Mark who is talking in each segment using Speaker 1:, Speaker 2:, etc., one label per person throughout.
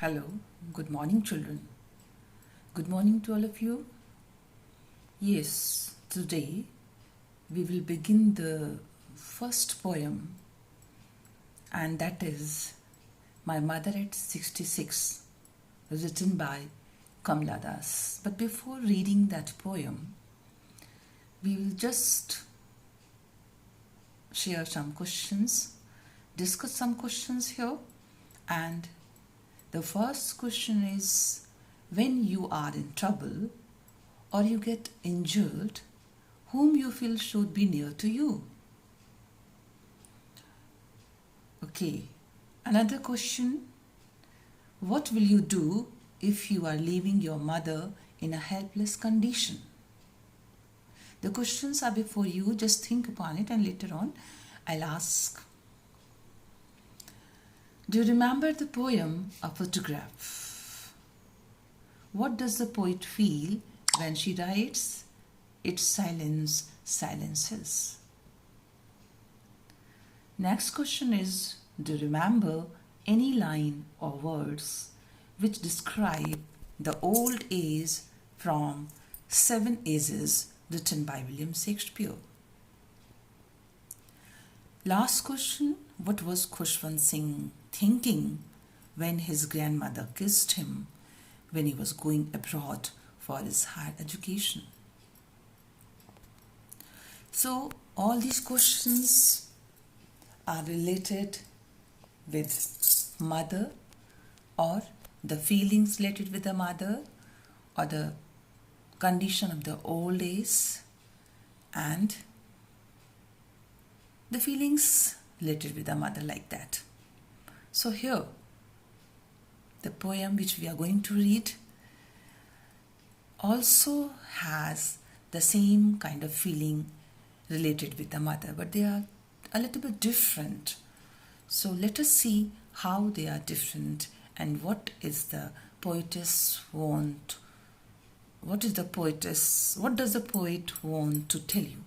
Speaker 1: Hello, good morning, children. Good morning to all of you. Yes, today we will begin the first poem, and that is My Mother at 66, written by Kamla Das. But before reading that poem, we will just share some questions, discuss some questions here, and the first question is, when you are in trouble or you get injured, whom you feel should be near to you? Okay, another question, what will you do if you are leaving your mother in a helpless condition? The questions are before you, just think upon it and later on I'll ask. Do you remember the poem A Photograph? What does the poet feel when she writes, its silence silences? Next question is, do you remember any line or words which describe the old age from Seven Ages written by William Shakespeare? Last question, what was Khushwant Singh thinking when his grandmother kissed him when he was going abroad for his higher education? So all these questions are related with mother or the feelings related with the mother or the condition of the old age and the feelings related with the mother, like that. So here, the poem which we are going to read also has the same kind of feeling related with the mother, but they are a little bit different. So let us see how they are different and what is the poetess want, what does the poet want to tell you?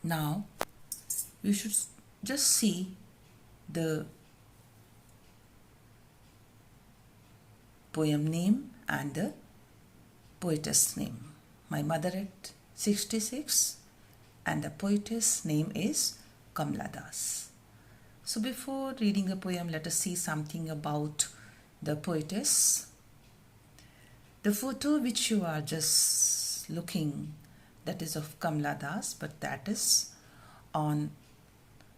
Speaker 1: Now, you should just see the poem name and the poetess name. My Mother at 66, and the poetess name is Kamla Das. So before reading the poem, let us see something about the poetess. The photo which you are just looking, that is of Kamla Das, but that is on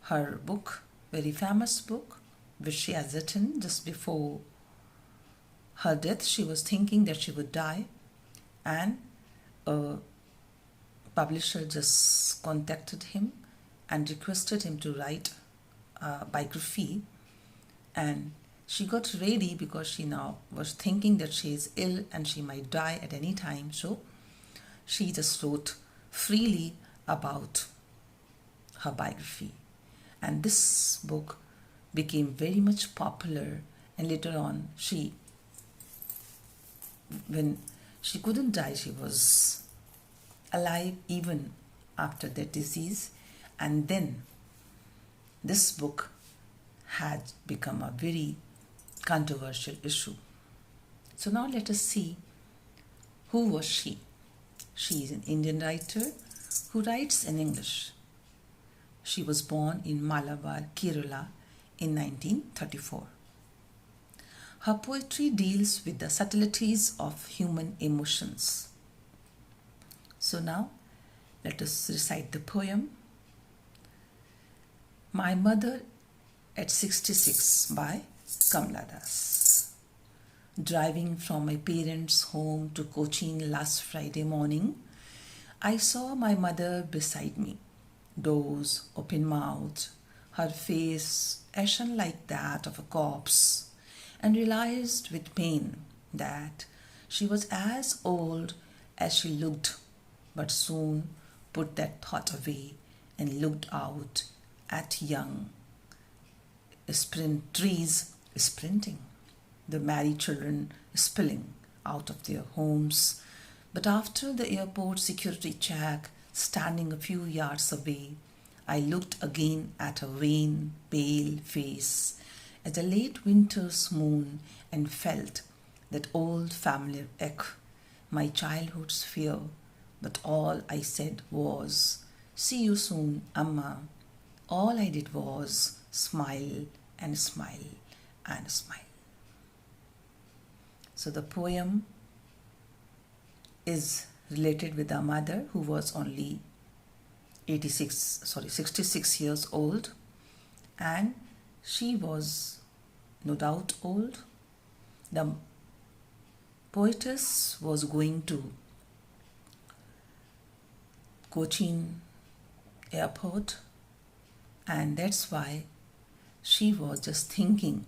Speaker 1: her book, very famous book, which she has written just before her death. She was thinking that she would die, and a publisher just contacted him and requested him to write a biography, and she got ready because she now was thinking that she is ill and she might die at any time. So she just wrote freely about her biography, and this book became very much popular. And later on, when she couldn't die, she was alive even after the disease, and then this book had become a very controversial issue. So now let us see, who was she? She is an Indian writer who writes in English. She was born in Malabar, Kerala in 1934. Her poetry deals with the subtleties of human emotions. So now let us recite the poem My Mother at 66 by Kamla Das. Driving from my parents' home to Cochin last Friday morning, I saw my mother beside me, doors open-mouthed, her face ashen like that of a corpse, and realized with pain that she was as old as she looked, but soon put that thought away and looked out at young trees sprinting, the married children spilling out of their homes. But after the airport security check, standing a few yards away, I looked again at her wan, pale face at a late winter's moon and felt that old familiar ache, my childhood's fear, but all I said was, "See you soon, Amma." All I did was smile and smile and smile. So the poem is related with a mother who was only 66 years old, and she was no doubt old. The poetess was going to Cochin airport, and that's why she was just thinking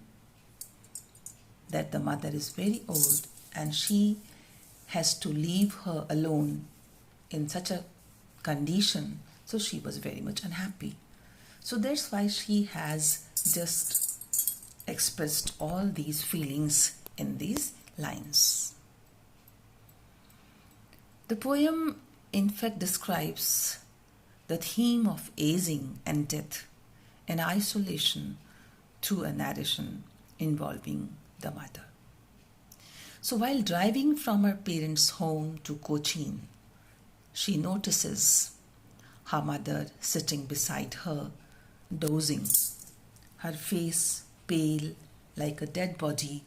Speaker 1: that the mother is very old and she has to leave her alone in such a condition. So she was very much unhappy. So that's why she has just expressed all these feelings in these lines. The poem in fact describes the theme of aging and death and isolation through a narration involving the mother. So while driving from her parents' home to Cochin, she notices her mother sitting beside her, dozing, her face pale like a dead body,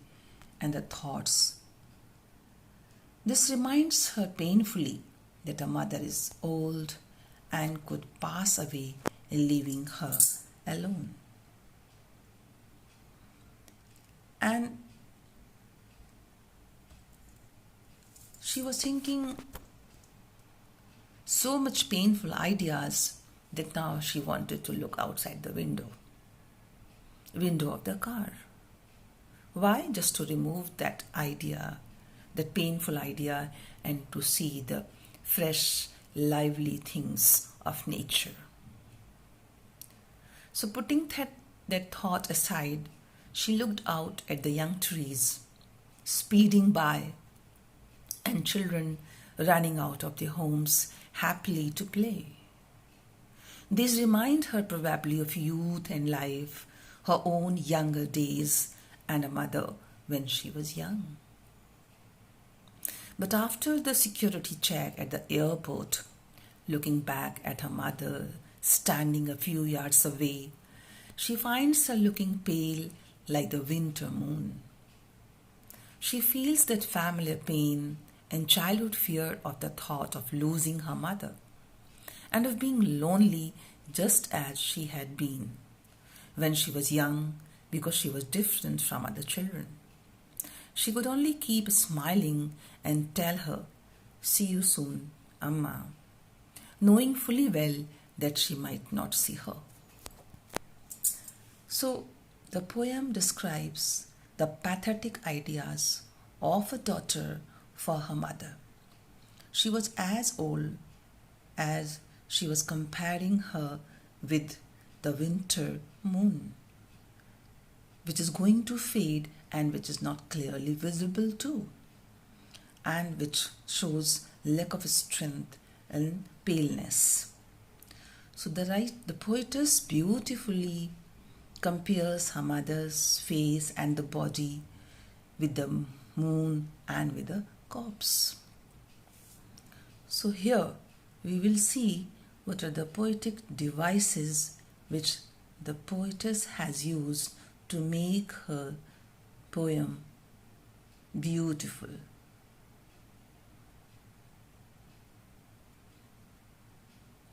Speaker 1: and the thoughts. This reminds her painfully that her mother is old and could pass away, leaving her alone. And she was thinking so much painful ideas that now she wanted to look outside the window of the car. Why? Just to remove that idea, that painful idea, and to see the fresh, lively things of nature. So putting that thought aside, she looked out at the young trees speeding by and children running out of their homes happily to play. These remind her probably of youth and life, her own younger days, and a mother when she was young. But after the security check at the airport, looking back at her mother standing a few yards away, she finds her looking pale like the winter moon. She feels that familiar pain and childhood fear of the thought of losing her mother and of being lonely just as she had been when she was young, because she was different from other children. She could only keep smiling and tell her, "See you soon, Amma," knowing fully well that she might not see her. So the poem describes the pathetic ideas of a daughter for her mother. She was as old as she was comparing her with the winter moon, which is going to fade and which is not clearly visible too, and which shows lack of strength and paleness. So the poetess beautifully compares her mother's face and the body with the moon and with the corpse. So here we will see what are the poetic devices which the poetess has used to make her poem beautiful.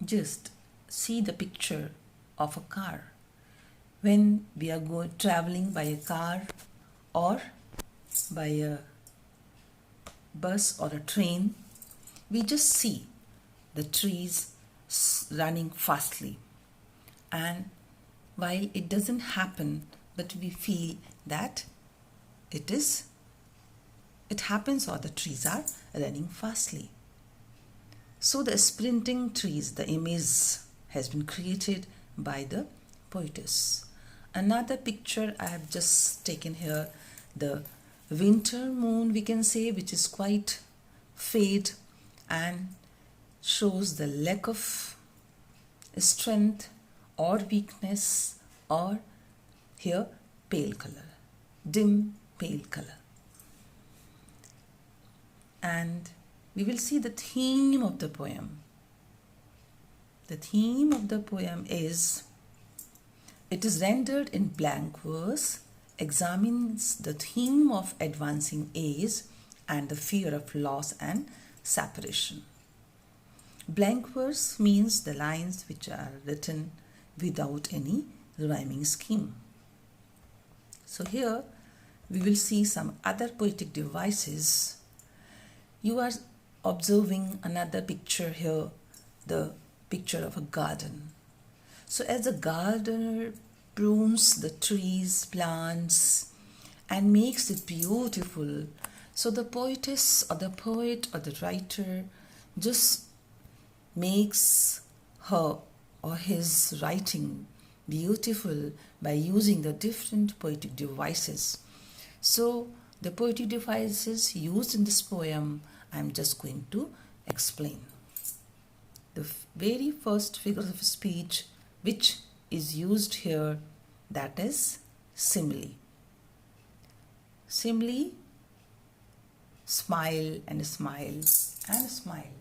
Speaker 1: Just see the picture of a car. When we are traveling by a car or by a bus or a train, we just see the trees running fastly. And while it doesn't happen, but we feel that it happens, or the trees are running fastly. So the sprinting trees, the image has been created by the poetess. Another picture I have just taken here, the winter moon, we can say, which is quite fade and shows the lack of strength or weakness, or here pale color, dim pale color. And we will see the theme of the poem. The theme of the poem is, it is rendered in blank verse, examines the theme of advancing age and the fear of loss and separation. Blank verse means the lines which are written without any rhyming scheme. So here we will see some other poetic devices. You are observing another picture here, the picture of a garden. So as a gardener prunes the trees, plants, and makes it beautiful, so the poetess or the poet or the writer just makes her or his writing beautiful by using the different poetic devices. So the poetic devices used in this poem, I'm just going to explain. The very first figure of speech which is used here, that is simile. Simile, smile and smile and smile,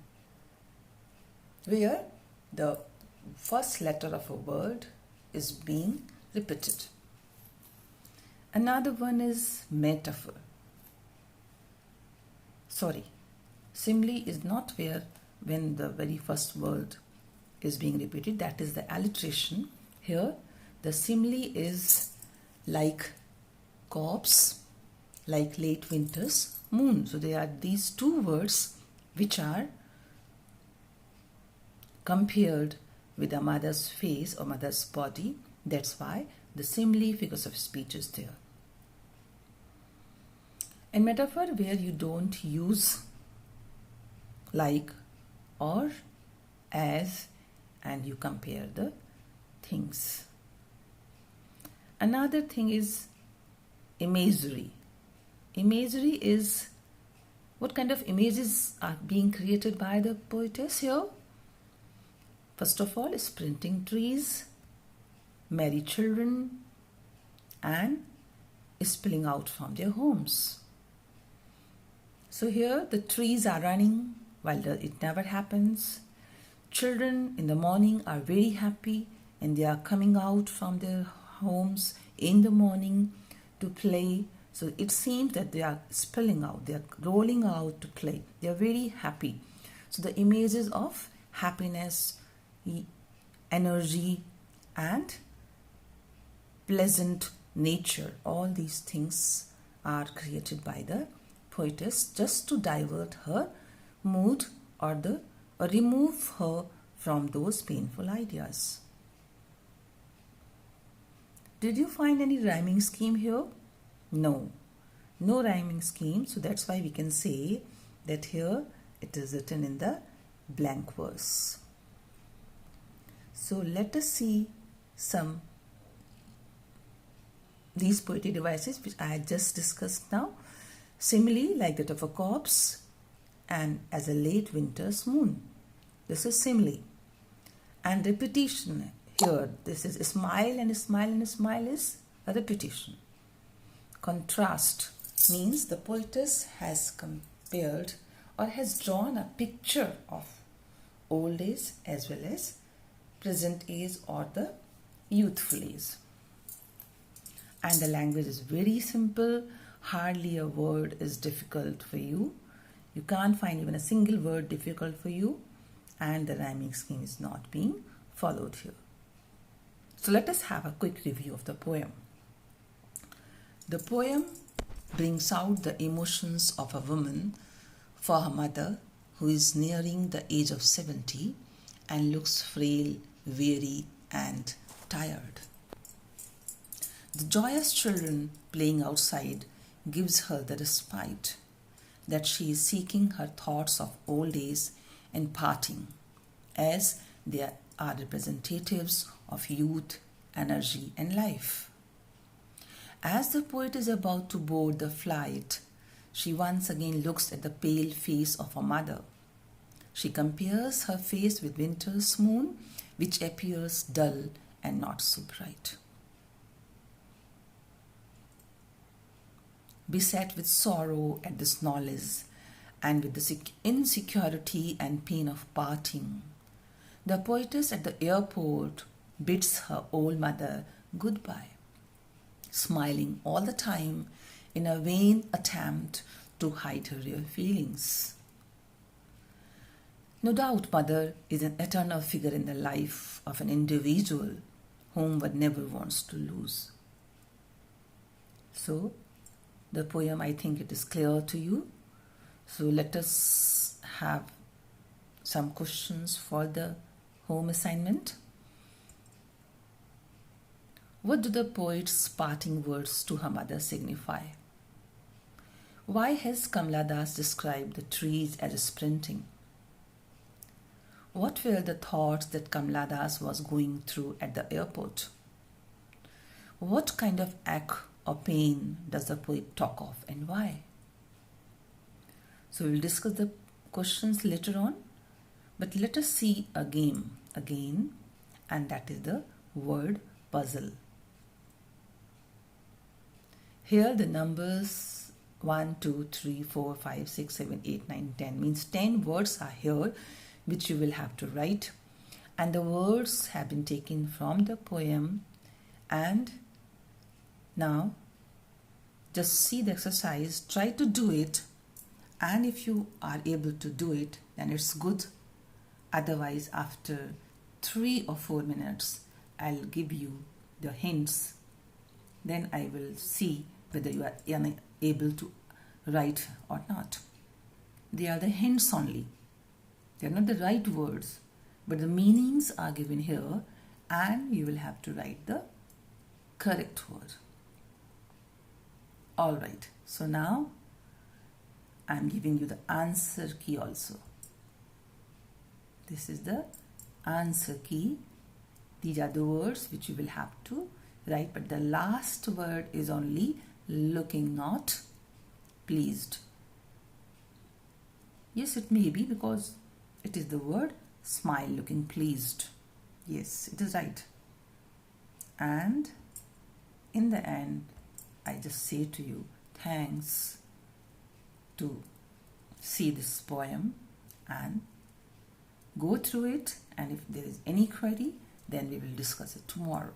Speaker 1: where the first letter of a word is being repeated. Another one is metaphor. Simile is not where when the very first word is being repeated, that is the alliteration. Here the simile is like corpse, like late winter's moon. So there are these two words which are compared with a mother's face or mother's body. That's why the simile figures of speech is there. And metaphor, where you don't use like or as and you compare the things. Another thing is imagery. Imagery is what kind of images are being created by the poetess here. First of all, sprinting trees, merry children, and spilling out from their homes. So here the trees are running while it never happens. Children in the morning are very happy and they are coming out from their homes in the morning to play. So it seems that they are spilling out, they are rolling out to play. They are very happy. So the images of happiness, energy, and pleasant nature, all these things are created by the poetess just to divert her mood or remove her from those painful ideas. Did you find any rhyming scheme here? No rhyming scheme. So that's why we can say that here it is written in the blank verse. So let us see some these poetic devices which I had just discussed now. Simile, like that of a corpse, and as a late winter's moon. This is simile. And repetition here, this is smile and smile and smile is a repetition. Contrast means the poetess has compared or has drawn a picture of old age as well as present age or the youthful age. And the language is very simple. Hardly a word is difficult for you. You can't find even a single word difficult for you, and the rhyming scheme is not being followed here. So let us have a quick review of the poem. The poem brings out the emotions of a woman for her mother who is nearing the age of 70 and looks frail, weary, and tired. The joyous children playing outside gives her the respite that she is seeking her thoughts of old age and parting, as they are representatives of youth, energy, and life. As the poet is about to board the flight, she once again looks at the pale face of her mother. She compares her face with winter's moon, which appears dull and not so bright. beset with sorrow at this knowledge and with the insecurity and pain of parting. The poetess at the airport bids her old mother goodbye, smiling all the time in a vain attempt to hide her real feelings. No doubt, mother is an eternal figure in the life of an individual whom one never wants to lose. So, the poem, I think it is clear to you. So, let us have some questions for the home assignment. What do the poet's parting words to her mother signify? Why has Kamala Das described the trees as sprinting? What were the thoughts that Kamala Das was going through at the airport? What kind of ache or pain does the poet talk of and why? So we'll discuss the questions later on, but let us see a game again, and that is the word puzzle. Here the numbers 1, 2, 3, 4, 5, 6, 7, 8, 9, 10 means 10 words are here which you will have to write, and the words have been taken from the poem. And now just see the exercise, try to do it, and if you are able to do it then it's good. Otherwise, after 3 or 4 minutes I'll give you the hints, then I will see whether you are able to write or not. They are the hints only. They are not the right words, but the meanings are given here, and you will have to write the correct word. Alright, so now I am giving you the answer key also. This is the answer key. These are the words which you will have to write, but the last word is only looking not pleased. Yes, it may be because it is the word smile looking pleased. Yes, it is right. And in the end, I just say to you, thanks to see this poem and go through it. And if there is any query, then we will discuss it tomorrow.